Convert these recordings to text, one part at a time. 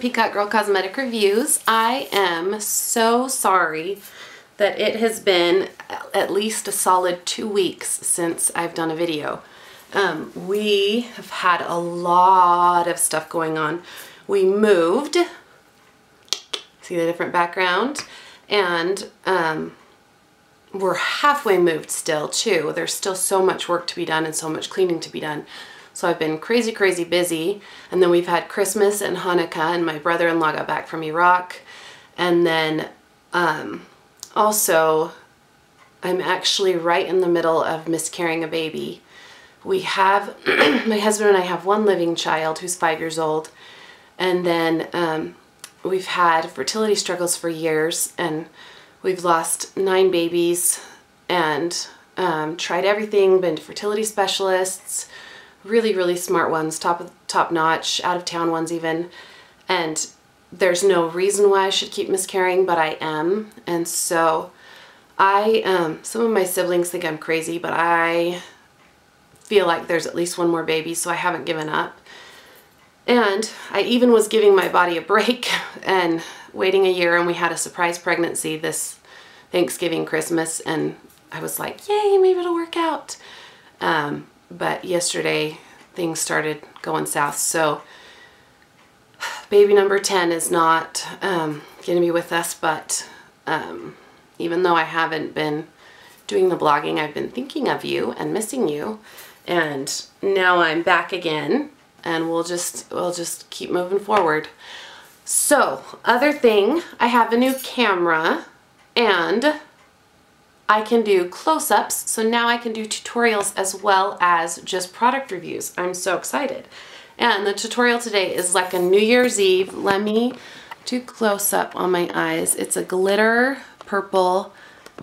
Peacock Girl Cosmetic Reviews. I am so sorry that it has been at least a solid 2 weeks since I've done a video. We have had a lot of stuff going on. We moved, see the different background, and we're halfway moved still too. There's still so much work to be done and so much cleaning to be done. So I've been crazy busy, and then we've had Christmas and Hanukkah, and my brother-in-law got back from Iraq, and then also I'm actually right in the middle of miscarrying a baby. We have, my husband and I have one living child who's 5 years old, and then we've had fertility struggles for years, and we've lost 9 babies, and tried everything, been to fertility specialists, really smart ones, top notch, out of town ones even, and there's no reason why I should keep miscarrying, but I am. And so some of my siblings think I'm crazy, but I feel like there's at least one more baby, so I haven't given up. And I even was giving my body a break and waiting a year, and we had a surprise pregnancy this Thanksgiving, Christmas, and I was like, yay, maybe it'll work out. But yesterday things started going south, so baby number 10 is not going to be with us, but even though I haven't been doing the blogging, I've been thinking of you and missing you, and now I'm back again, and we'll just keep moving forward. So, other thing, I have a new camera, and I can do close-ups, so now I can do tutorials as well as just product reviews. I'm so excited. And the tutorial today is like a New Year's Eve. Let me do close-up on my eyes. It's a glitter purple.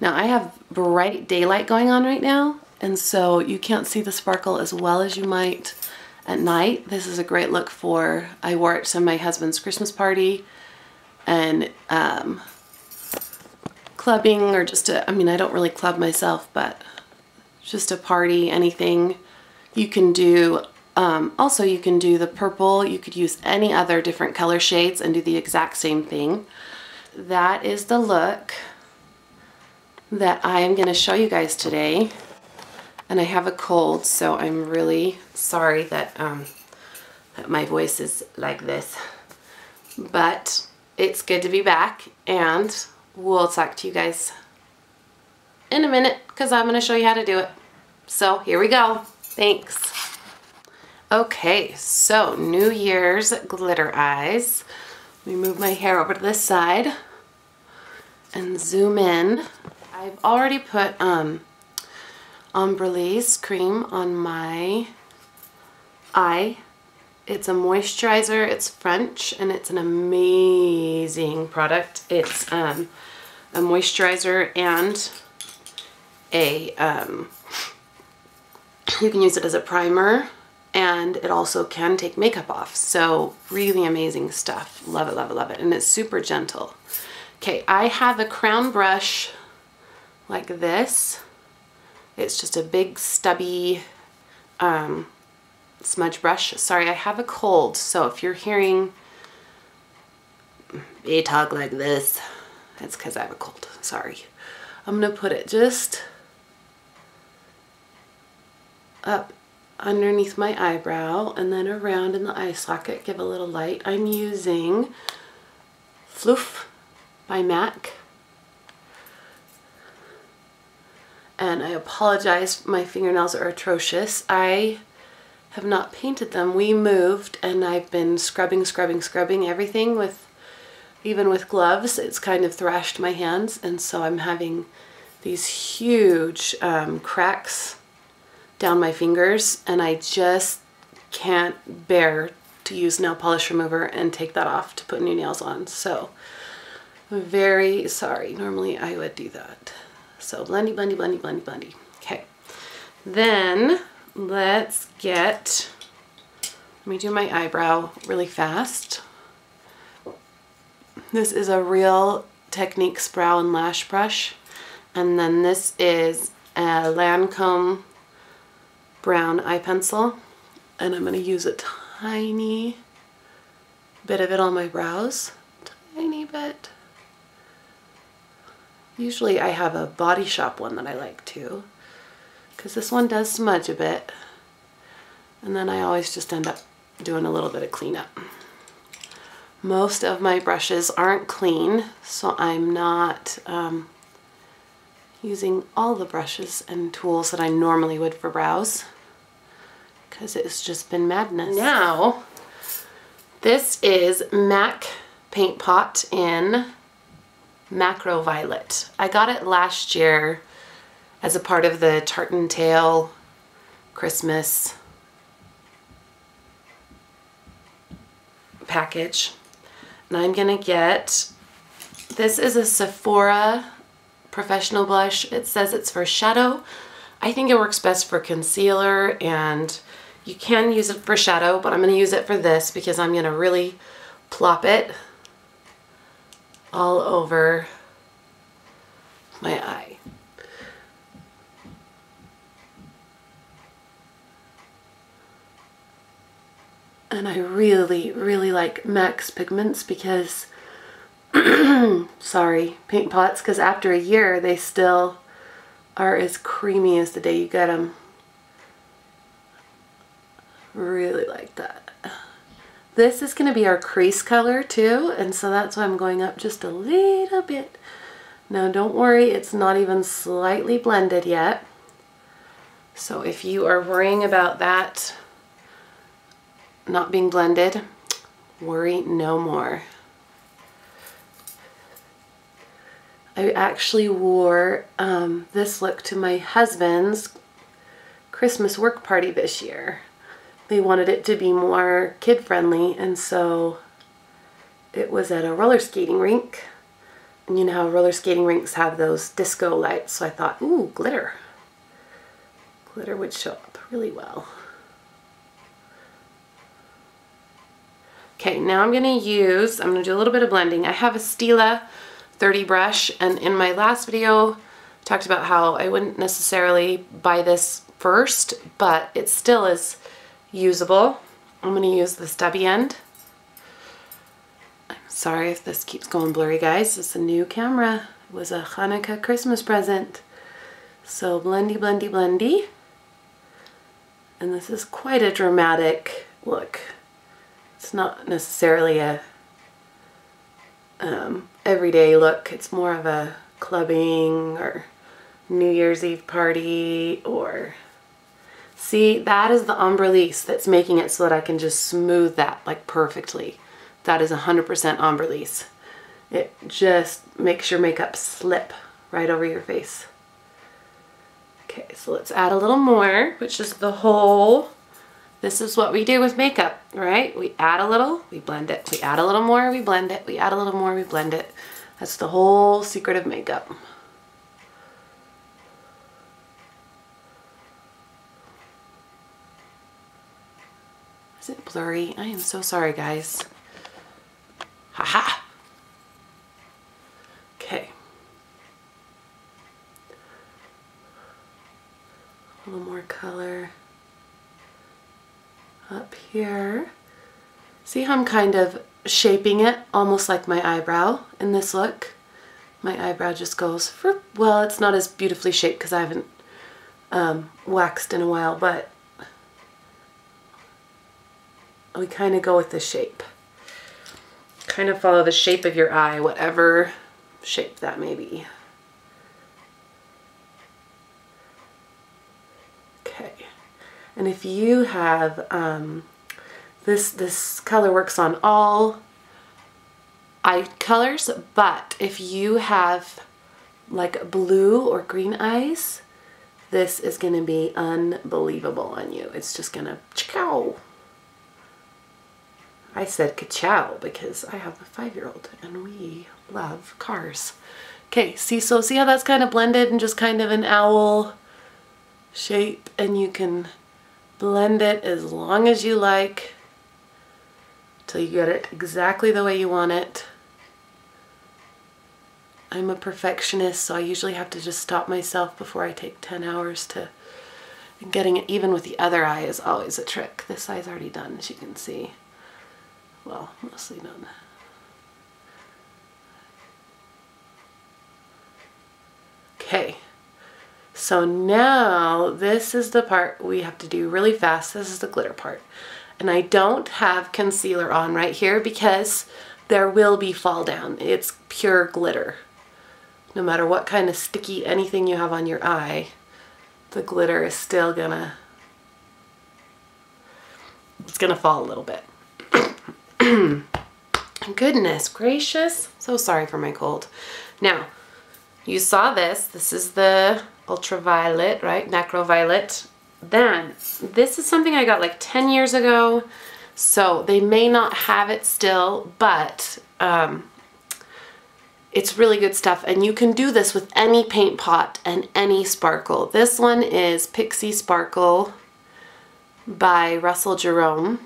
Now I have bright daylight going on right now, and so you can't see the sparkle as well as you might at night. This is a great look for, I wore it to my husband's Christmas party, and clubbing, or just I mean, I don't really club myself, but just a party, anything. You can do, also you can do the purple, you could use any other different color shades and do the exact same thing. That is the look that I am going to show you guys today. And I have a cold, so I'm really sorry that, that my voice is like this. But it's good to be back, and we'll talk to you guys in a minute because I'm going to show you how to do it. So here we go. Thanks. Okay, so New Year's glitter eyes. Let me move my hair over to this side and zoom in. I've already put Embryolisse cream on my eye. It's a moisturizer, it's French, and it's an amazing product. It's a moisturizer and a, you can use it as a primer, and it also can take makeup off. So really amazing stuff. Love it, love it, love it. And it's super gentle. Okay, I have a crown brush like this. It's just a big stubby smudge brush. Sorry, I have a cold, so if you're hearing me talk like this, it's because I have a cold. Sorry. I'm going to put it just up underneath my eyebrow and then around in the eye socket, give a little light. I'm using Floof by MAC. And I apologize, my fingernails are atrocious. I have not painted them. We moved, and I've been scrubbing everything with, even with gloves. It's kind of thrashed my hands, and so I'm having these huge cracks down my fingers, and I just can't bear to use nail polish remover and take that off to put new nails on. So I'm very sorry. Normally I would do that. So blendy, blendy, blendy, blendy, blendy. Okay. Then let's get, let me do my eyebrow really fast. This is a Real Techniques brow and lash brush. And then this is a Lancome brown eye pencil. And I'm going to use a tiny bit of it on my brows, tiny bit. Usually I have a Body Shop one that I like too, because this one does smudge a bit. And then I always just end up doing a little bit of cleanup. Most of my brushes aren't clean, so I'm not using all the brushes and tools that I normally would for brows, because it's just been madness. Now, this is MAC Paint Pot in Macroviolet. I got it last year as a part of the Tartan Tale Christmas package. And I'm gonna get, this is a Sephora professional blush. It says it's for shadow. I think it works best for concealer, and you can use it for shadow, but I'm gonna use it for this because I'm gonna really plop it all over my eye. And I really, really like MAC's pigments because, sorry, paint pots, because after a year they still are as creamy as the day you get them. Really like that. This is going to be our crease color too, and so that's why I'm going up just a little bit. Now don't worry, it's not even slightly blended yet. So if you are worrying about that not being blended, worry no more. I actually wore this look to my husband's Christmas work party this year. They wanted it to be more kid-friendly, and so it was at a roller skating rink. And you know how roller skating rinks have those disco lights, so I thought, ooh, glitter. Glitter would show up really well. Okay, now I'm gonna do a little bit of blending. I have a Stila 30 brush, and in my last video, I talked about how I wouldn't necessarily buy this first, but it still is usable. I'm gonna use the stubby end. I'm sorry if this keeps going blurry, guys. It's a new camera. It was a Hanukkah Christmas present. So blendy, blendy, blendy. And this is quite a dramatic look. It's not necessarily a everyday look. It's more of a clubbing or New Year's Eve party, or see, that is the Embryolisse that's making it so that I can just smooth that like perfectly. That is 100% Embryolisse. It just makes your makeup slip right over your face. Okay, so let's add a little more, which is the whole, this is what we do with makeup, right? We add a little, we blend it. We add a little more, we blend it. We add a little more, we blend it. That's the whole secret of makeup. Is it blurry? I am so sorry, guys. Haha. Okay. A little more color up here. See how I'm kind of shaping it almost like my eyebrow in this look? My eyebrow just goes for, well, it's not as beautifully shaped because I haven't waxed in a while, but we kind of go with the shape. Kind of follow the shape of your eye, whatever shape that may be. Okay, and if you have this color works on all eye colors, but if you have like blue or green eyes, this is going to be unbelievable on you. It's just going to chow. I said ka-chow because I have a 5-year-old and we love cars. Okay, see how that's kind of blended and just kind of an owl shape, and you can blend it as long as you like till you get it exactly the way you want it. I'm a perfectionist, so I usually have to just stop myself before I take 10 hours to, and getting it even with the other eye is always a trick. This eye's already done, as you can see. Well, mostly done. Okay, so now this is the part we have to do really fast. This is the glitter part. And I don't have concealer on right here because there will be fall down. It's pure glitter. No matter what kind of sticky anything you have on your eye, the glitter is still gonna, it's gonna fall a little bit. Goodness gracious. So sorry for my cold. Now, you saw this. This is the ultraviolet, right? Macroviolet. Then, this is something I got like 10 years ago. So they may not have it still, but it's really good stuff. And you can do this with any paint pot and any sparkle. This one is Pixi Sparkle by Russell Jerome.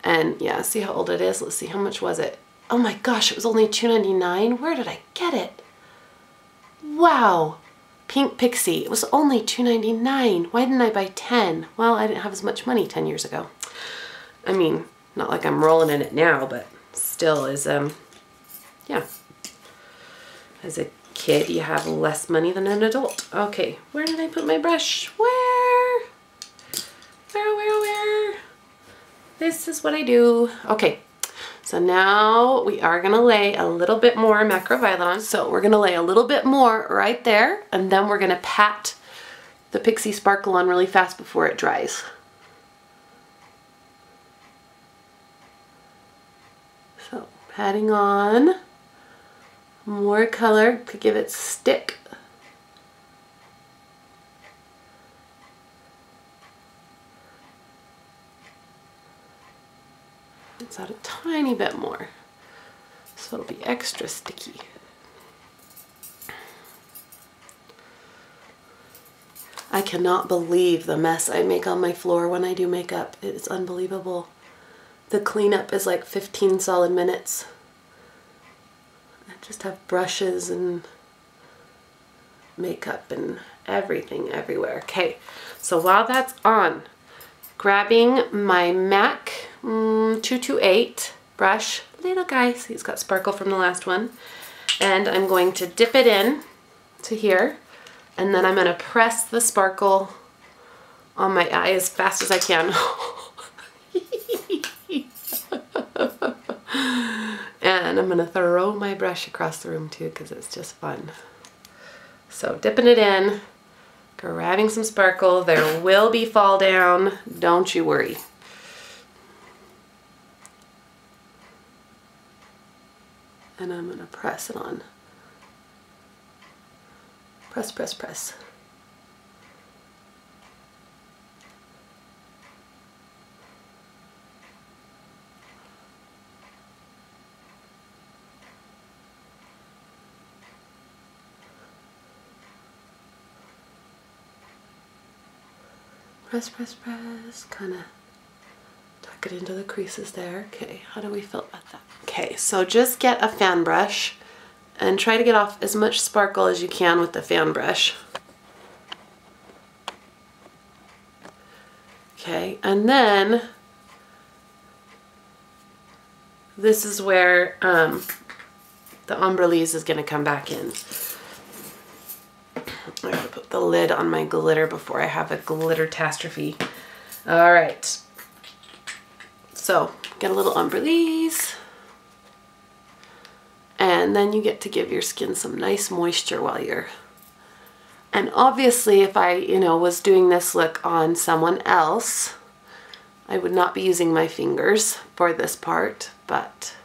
And yeah, see how old it is? Let's see, how much was it? Oh my gosh, it was only $2.99. Where did I get it? Wow. Pink Pixi. It was only $2.99. Why didn't I buy 10? Well, I didn't have as much money 10 years ago. I mean, not like I'm rolling in it now, but still is, yeah. As a kid, you have less money than an adult. Okay, where did I put my brush? Where? This is what I do. Okay, so now we are gonna lay a little bit more Macroviolet on. So we're gonna lay a little bit more right there, and then we're gonna pat the Pixi Sparkle on really fast before it dries. So patting on more color to give it stick. Let's add a tiny bit more, so it'll be extra sticky. I cannot believe the mess I make on my floor when I do makeup. It's unbelievable. The cleanup is like 15 solid minutes. I just have brushes and makeup and everything everywhere. Okay, so while that's on, grabbing my MAC 228 brush, little guy, see it's got sparkle from the last one, and I'm going to dip it in to here, and then I'm going to press the sparkle on my eye as fast as I can. And I'm going to throw my brush across the room too because it's just fun. So dipping it in, grabbing some sparkle. There will be fall down, don't you worry. And I'm going to press it on. Press, press, press. Press, press, press, kind of tuck it into the creases there. Okay, how do we feel about that? Okay, so just get a fan brush and try to get off as much sparkle as you can with the fan brush. Okay, and then this is where the Embryolisse is going to come back in. I gotta put the lid on my glitter before I have a glitter-tastrophe. Alright. So, get a little Embryolisse. And then you get to give your skin some nice moisture while you're... And obviously if I, was doing this look on someone else, I would not be using my fingers for this part, but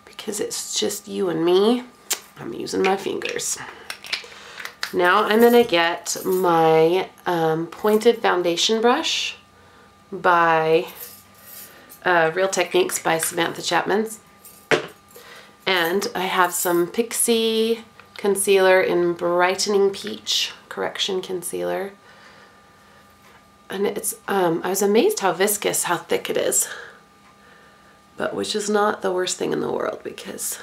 because it's just you and me, I'm using my fingers. Now I'm going to get my pointed foundation brush by Real Techniques by Samantha Chapman. And I have some Pixi concealer in Brightening Peach Correction Concealer. And it's, I was amazed how viscous, how thick it is. But which is not the worst thing in the world because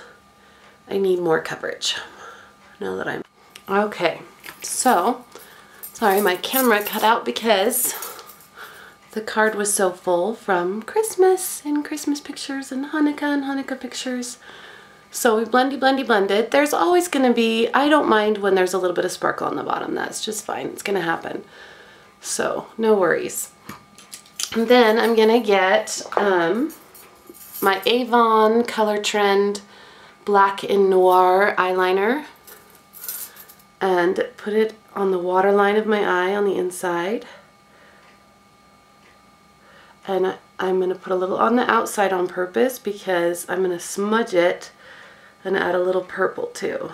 I need more coverage now that I'm... Okay, so, sorry, my camera cut out because the card was so full from Christmas and Christmas pictures and Hanukkah pictures. So we blended. There's always going to be, I don't mind when there's a little bit of sparkle on the bottom. That's just fine. It's going to happen. So no worries. And then I'm going to get my Avon Color Trend Black and Noir eyeliner and put it on the waterline of my eye on the inside. And I'm going to put a little on the outside on purpose because I'm going to smudge it and add a little purple too.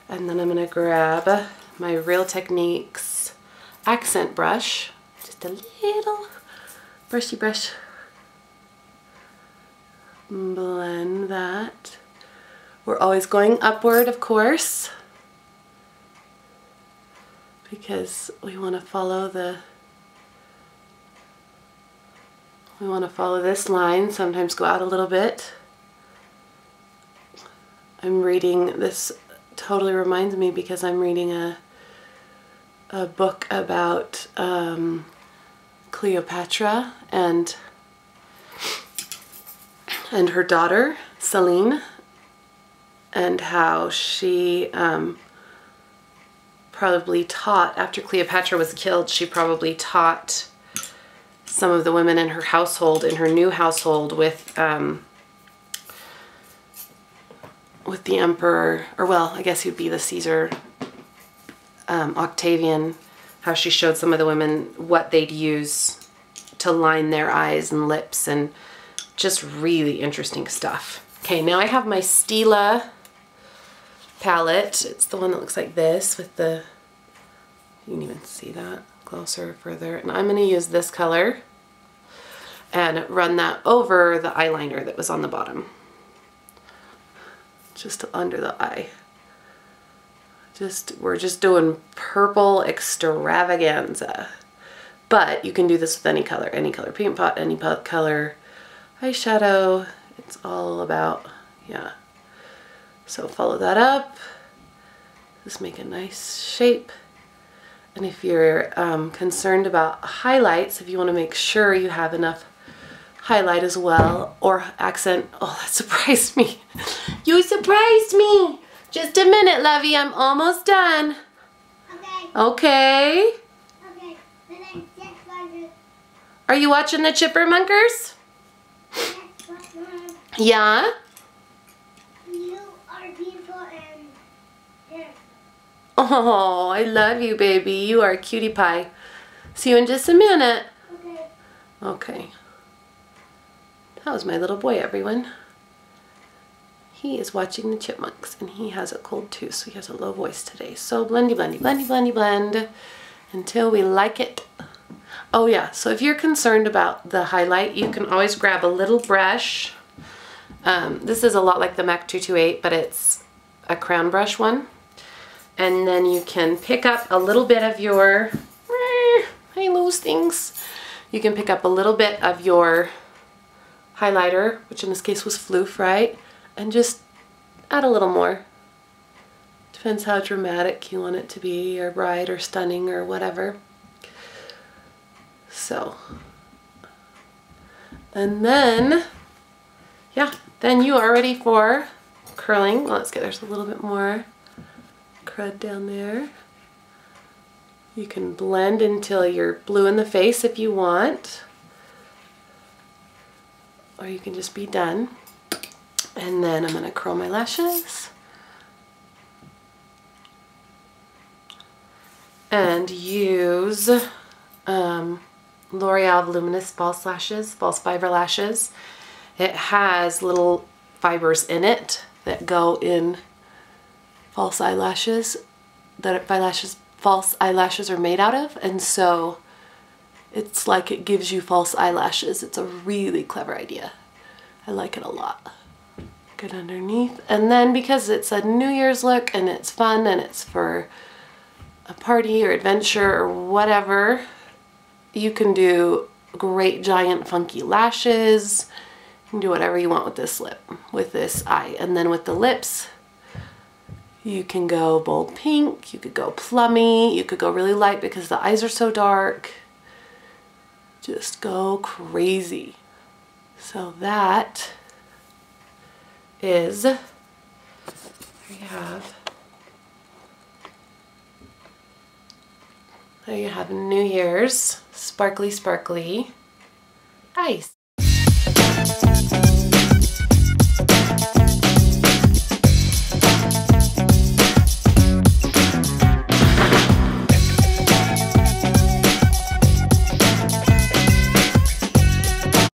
And then I'm going to grab my Real Techniques accent brush, just a little brushy brush. Blend that. We're always going upward, of course, because we want to follow this line, sometimes go out a little bit. I'm reading, this totally reminds me because I'm reading a book about Cleopatra and her daughter, Celine, and how she probably taught, after Cleopatra was killed, she probably taught some of the women in her household, in her new household, with the emperor, or well, I guess he'd be the Caesar, Octavian, how she showed some of the women what they'd use to line their eyes and lips, and just really interesting stuff. Okay, now I have my Stila palette. It's the one that looks like this with the, you can even see that closer or further. And I'm going to use this color and run that over the eyeliner that was on the bottom. Just under the eye. We're just doing purple extravaganza. But you can do this with any color paint pot, any color eyeshadow. It's all about, yeah. So follow that up. Just make a nice shape. And if you're concerned about highlights, if you want to make sure you have enough highlight as well, or accent, oh, that surprised me. You surprised me. Just a minute, lovey, I'm almost done. Okay. Okay. Are you watching the Chippermunkers? Yeah? You are beautiful and here. Oh, I love you, baby. You are a cutie pie. See you in just a minute. Okay. Okay. That was my little boy, everyone. He is watching the Chipmunks, and he has a cold too, so he has a low voice today. So blendy, blendy, blendy, blendy, blend until we like it. Oh yeah, so if you're concerned about the highlight, you can always grab a little brush. This is a lot like the MAC 228, but it's a crown brush one. And then you can pick up a little bit of your, I lose things. You can pick up a little bit of your highlighter, which in this case was Floof, right? And just add a little more. Depends how dramatic you want it to be, or bright, or stunning, or whatever. So, and then, yeah, then you are ready for curling. Well, let's get, there's a little bit more crud down there. You can blend until you're blue in the face if you want, or you can just be done. And then I'm going to curl my lashes and use L'Oreal Voluminous false lashes, false fiber lashes. It has little fibers in it that go in false eyelashes, that false eyelashes are made out of, and so it's like it gives you false eyelashes. It's a really clever idea. I like it a lot. Good underneath, and then because it's a New Year's look and it's fun and it's for a party or adventure or whatever, you can do great giant funky lashes. You can do whatever you want with this lip, with this eye. And then with the lips, You can go bold pink, you could go plummy, you could go really light because the eyes are so dark. Just go crazy. So that is, there you have New Year's sparkly sparkly eyes.